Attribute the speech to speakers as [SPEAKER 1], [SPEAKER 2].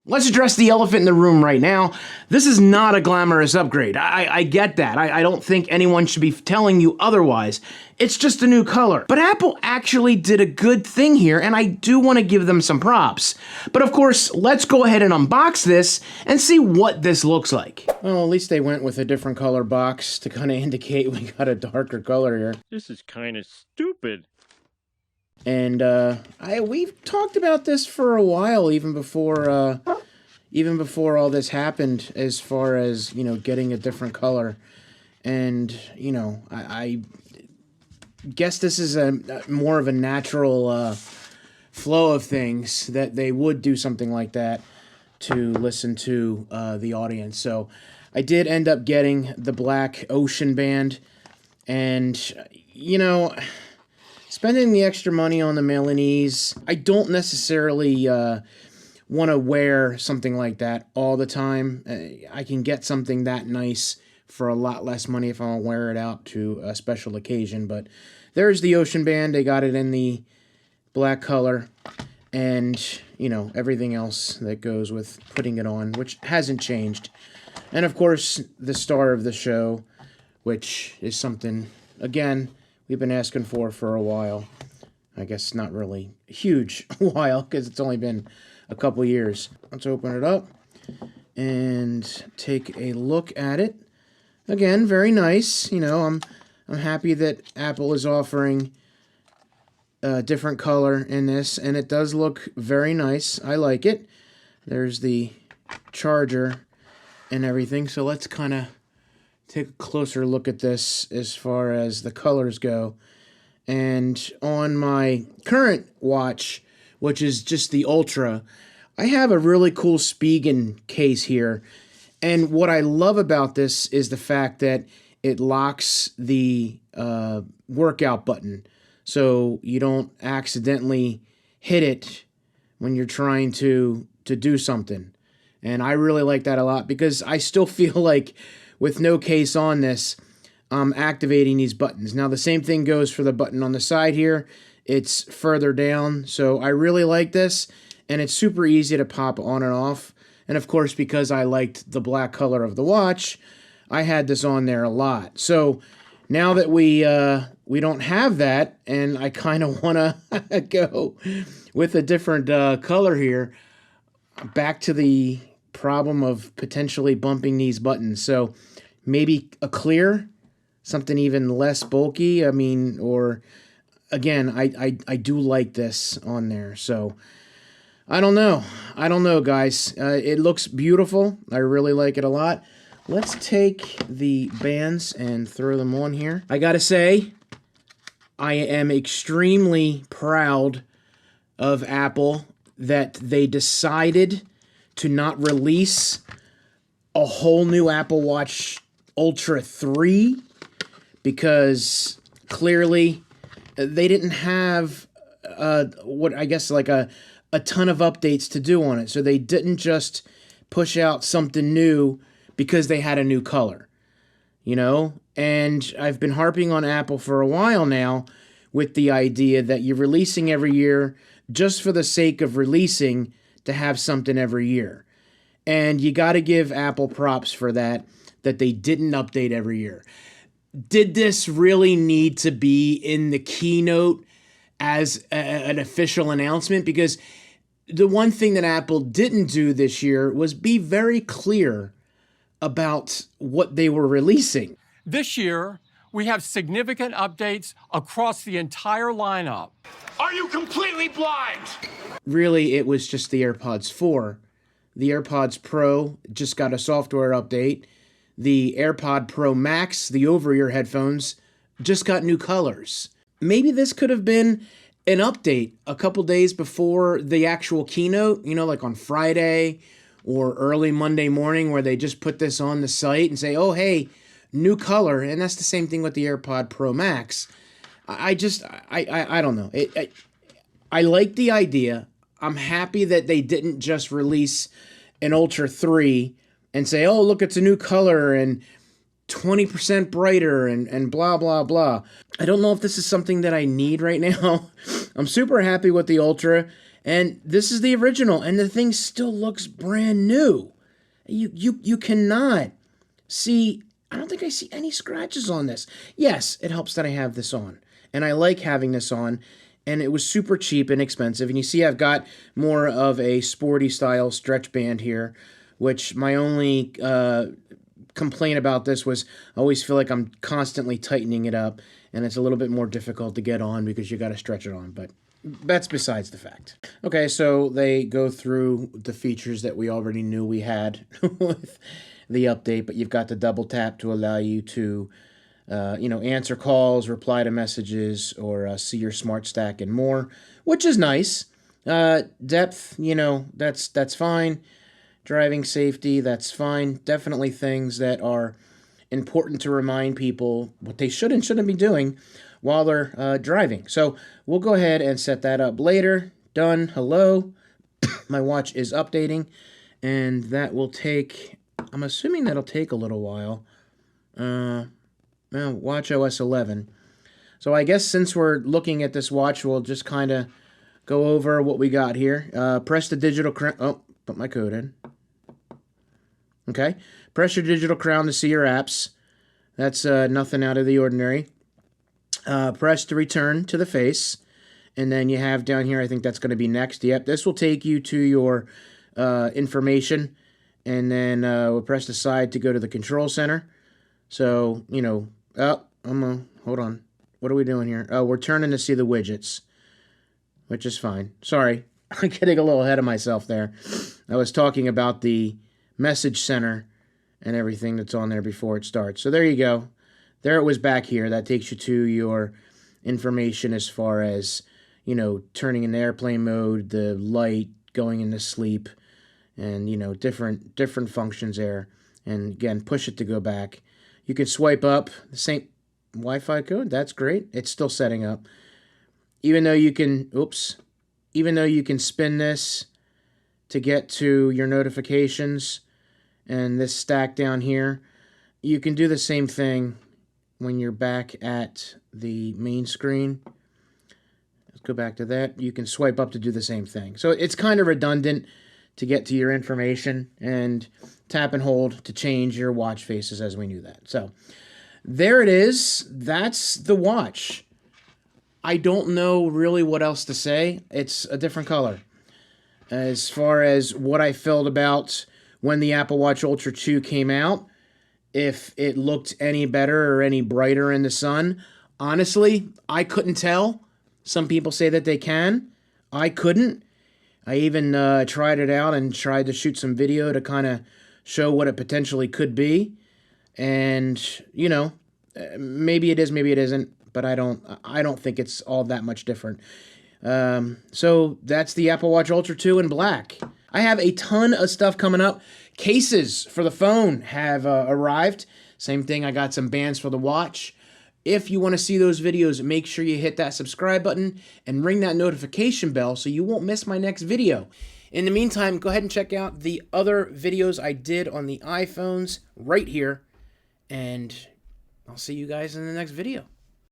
[SPEAKER 1] Let's address the elephant in the room right now. This is not a glamorous upgrade. I get that. I don't think anyone should be telling you otherwise. It's just a new color. But Apple actually did a good thing here, and I do want to give them some props. But of course, let's go ahead and unbox this and see what this looks like. Well, at least they went with a different color box to kind of indicate we got a darker color here.
[SPEAKER 2] This is kind of stupid.
[SPEAKER 1] And we've talked about this for a while, even before all this happened, as far as, you know, getting a different color. And, you know, I guess this is a more of a natural flow of things, that they would do something like that to listen to the audience. So I did end up getting the black Ocean Band, and, you know, spending the extra money on the Milanese, I don't necessarily want to wear something like that all the time. I can get something that nice for a lot less money if I want to wear it out to a special occasion. But there's the Ocean Band. They got it in the black color, and, you know, everything else that goes with putting it on, which hasn't changed. And of course, the star of the show, which is something, again, we've been asking for a while. I guess not really a huge while, because it's only been a couple years. Let's open it up and take a look at it. Again, very nice. You know, I'm happy that Apple is offering a different color in this, and it does look very nice. I like it. There's the charger and everything. So let's kind of take a closer look at this as far as the colors go. And on my current watch, which is just the Ultra, I have a really cool Spigen case here. And what I love about this is the fact that it locks the workout button, so you don't accidentally hit it when you're trying to do something. And I really like that a lot, because I still feel like with no case on this, I'm activating these buttons. Now, the same thing goes for the button on the side here. It's further down, so I really like this, and it's super easy to pop on and off. And of course, because I liked the black color of the watch, I had this on there a lot. So now that we don't have that, and I kind of want to go with a different color here, back to the problem of potentially bumping these buttons. So maybe a clear, something even less bulky. I mean, or again, I do like this on there. So I don't know, guys. It looks beautiful. I really like it a lot. Let's take the bands and throw them on here. I gotta say, I am extremely proud of Apple that they decided to not release a whole new Apple Watch Ultra 3, because clearly they didn't have what I guess like a ton of updates to do on it. So they didn't just push out something new because they had a new color, you know? And I've been harping on Apple for a while now with the idea that you're releasing every year just for the sake of releasing, to have something every year. And you got to give Apple props for that they didn't update every year. Did this really need to be in the keynote as an official announcement? Because the one thing that Apple didn't do this year was be very clear about what they were releasing.
[SPEAKER 3] This year, we have significant updates across the entire lineup.
[SPEAKER 4] Are you completely blind?
[SPEAKER 1] Really, it was just the AirPods 4. The AirPods Pro just got a software update. The AirPod Pro Max, the over-ear headphones, just got new colors. Maybe this could have been an update a couple days before the actual keynote, you know, like on Friday or early Monday morning, where they just put this on the site and say, oh, hey, new color. And that's the same thing with the AirPod Pro Max. I don't know. I like the idea. I'm happy that they didn't just release an Ultra 3 and say, oh, look, it's a new color and 20% brighter and blah, blah, blah. I don't know if this is something that I need right now. I'm super happy with the Ultra, And this is the original, and the thing still looks brand new. You cannot see, I don't think I see any scratches on this. Yes, it helps that I have this on, and I like having this on, and it was super cheap and inexpensive. And you see I've got more of a sporty style stretch band here, which my only complaint about this was I always feel like I'm constantly tightening it up, and it's a little bit more difficult to get on because you got to stretch it on, but that's besides the fact. Okay, so they go through the features that we already knew we had with the update, but you've got the double tap to allow you to answer calls, reply to messages, or see your smart stack and more, which is nice. Depth, that's fine. Driving safety, that's fine. Definitely things that are important to remind people what they should and shouldn't be doing while they're driving. So we'll go ahead and set that up later. Done. Hello. My watch is updating, and that will take, I'm assuming that'll take a little while. Watch OS 11. So I guess since we're looking at this watch, we'll just kind of go over what we got here. Press the digital crown. Oh, put my code in. Okay. Press your digital crown to see your apps. That's nothing out of the ordinary. Press to return to the face. And then you have down here, I think that's going to be next. Yep, this will take you to your information. And then we'll press the side to go to the control center. So, hold on. What are we doing here? Oh, we're turning to see the widgets, which is fine. Sorry, I'm getting a little ahead of myself there. I was talking about the message center and everything that's on there before it starts. So there you go. There it was back here. That takes you to your information as far as, turning into airplane mode, the light, going into sleep, and, different functions there. And again, push it to go back. You can swipe up the same Wi-Fi code. That's great. It's still setting up. Even though you can spin this to get to your notifications and this stack down here, you can do the same thing when you're back at the main screen. Let's go back to that. You can swipe up to do the same thing. So it's kind of redundant to get to your information, and tap and hold to change your watch faces, as we knew that. So there it is. That's the watch. I don't know really what else to say. It's a different color. As far as what I felt about when the Apple Watch Ultra 2 came out, if it looked any better or any brighter in the sun, honestly, I couldn't tell. Some people say that they can. I couldn't. I even tried it out and tried to shoot some video to kind of show what it potentially could be. And, maybe it is, maybe it isn't, but I don't think it's all that much different. So that's the Apple Watch Ultra 2 in black. I have a ton of stuff coming up. Cases for the phone have arrived. Same thing, I got some bands for the watch. If you want to see those videos, make sure you hit that subscribe button and ring that notification bell so you won't miss my next video. In the meantime, go ahead and check out the other videos I did on the iPhones right here. And I'll see you guys in the next video.